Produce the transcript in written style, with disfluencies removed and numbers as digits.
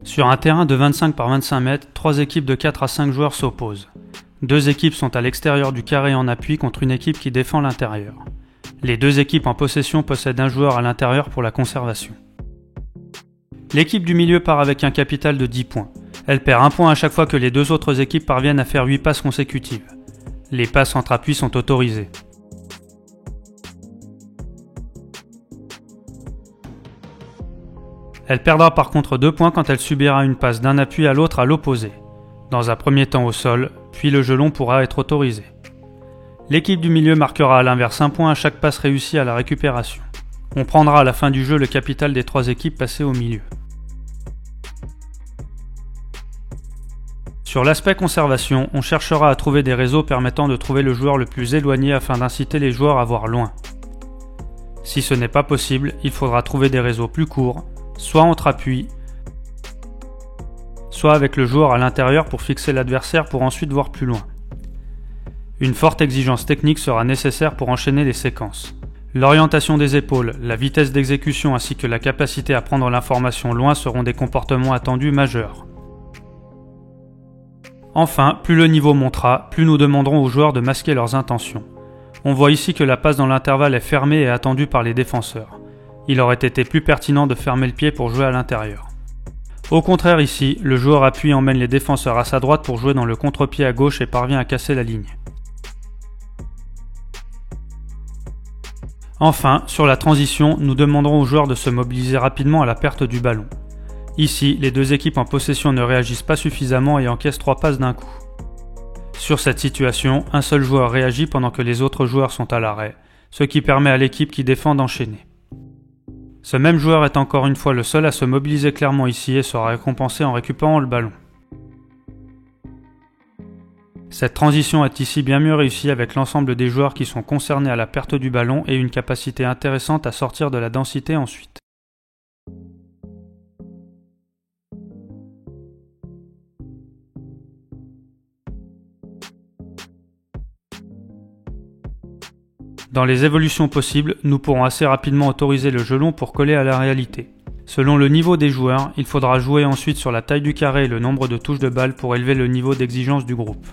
Sur un terrain de 25 par 25 mètres, 3 équipes de 4 à 5 joueurs s'opposent. 2 équipes sont à l'extérieur du carré en appui contre une équipe qui défend l'intérieur. Les 2 équipes en possession possèdent un joueur à l'intérieur pour la conservation. L'équipe du milieu part avec un capital de 10 points. Elle perd 1 point à chaque fois que les 2 autres équipes parviennent à faire 8 passes consécutives. Les passes entre appuis sont autorisées. Elle perdra par contre 2 points quand elle subira une passe d'un appui à l'autre à l'opposé. Dans un premier temps au sol, puis le jeu long pourra être autorisé. L'équipe du milieu marquera à l'inverse 1 point à chaque passe réussie à la récupération. On prendra à la fin du jeu le capital des 3 équipes passées au milieu. Sur l'aspect conservation, on cherchera à trouver des réseaux permettant de trouver le joueur le plus éloigné afin d'inciter les joueurs à voir loin. Si ce n'est pas possible, il faudra trouver des réseaux plus courts, soit entre appuis, soit avec le joueur à l'intérieur pour fixer l'adversaire pour ensuite voir plus loin. Une forte exigence technique sera nécessaire pour enchaîner les séquences. L'orientation des épaules, la vitesse d'exécution ainsi que la capacité à prendre l'information loin seront des comportements attendus majeurs. Enfin, plus le niveau montera, plus nous demanderons aux joueurs de masquer leurs intentions. On voit ici que la passe dans l'intervalle est fermée et attendue par les défenseurs. Il aurait été plus pertinent de fermer le pied pour jouer à l'intérieur. Au contraire ici, le joueur appuie emmène les défenseurs à sa droite pour jouer dans le contre-pied à gauche et parvient à casser la ligne. Enfin, sur la transition, nous demanderons aux joueurs de se mobiliser rapidement à la perte du ballon. Ici, les 2 équipes en possession ne réagissent pas suffisamment et encaissent 3 passes d'un coup. Sur cette situation, un seul joueur réagit pendant que les autres joueurs sont à l'arrêt, ce qui permet à l'équipe qui défend d'enchaîner. Ce même joueur est encore une fois le seul à se mobiliser clairement ici et sera récompensé en récupérant le ballon. Cette transition est ici bien mieux réussie avec l'ensemble des joueurs qui sont concernés à la perte du ballon et une capacité intéressante à sortir de la densité ensuite. Dans les évolutions possibles, nous pourrons assez rapidement autoriser le jeu long pour coller à la réalité. Selon le niveau des joueurs, il faudra jouer ensuite sur la taille du carré et le nombre de touches de balle pour élever le niveau d'exigence du groupe.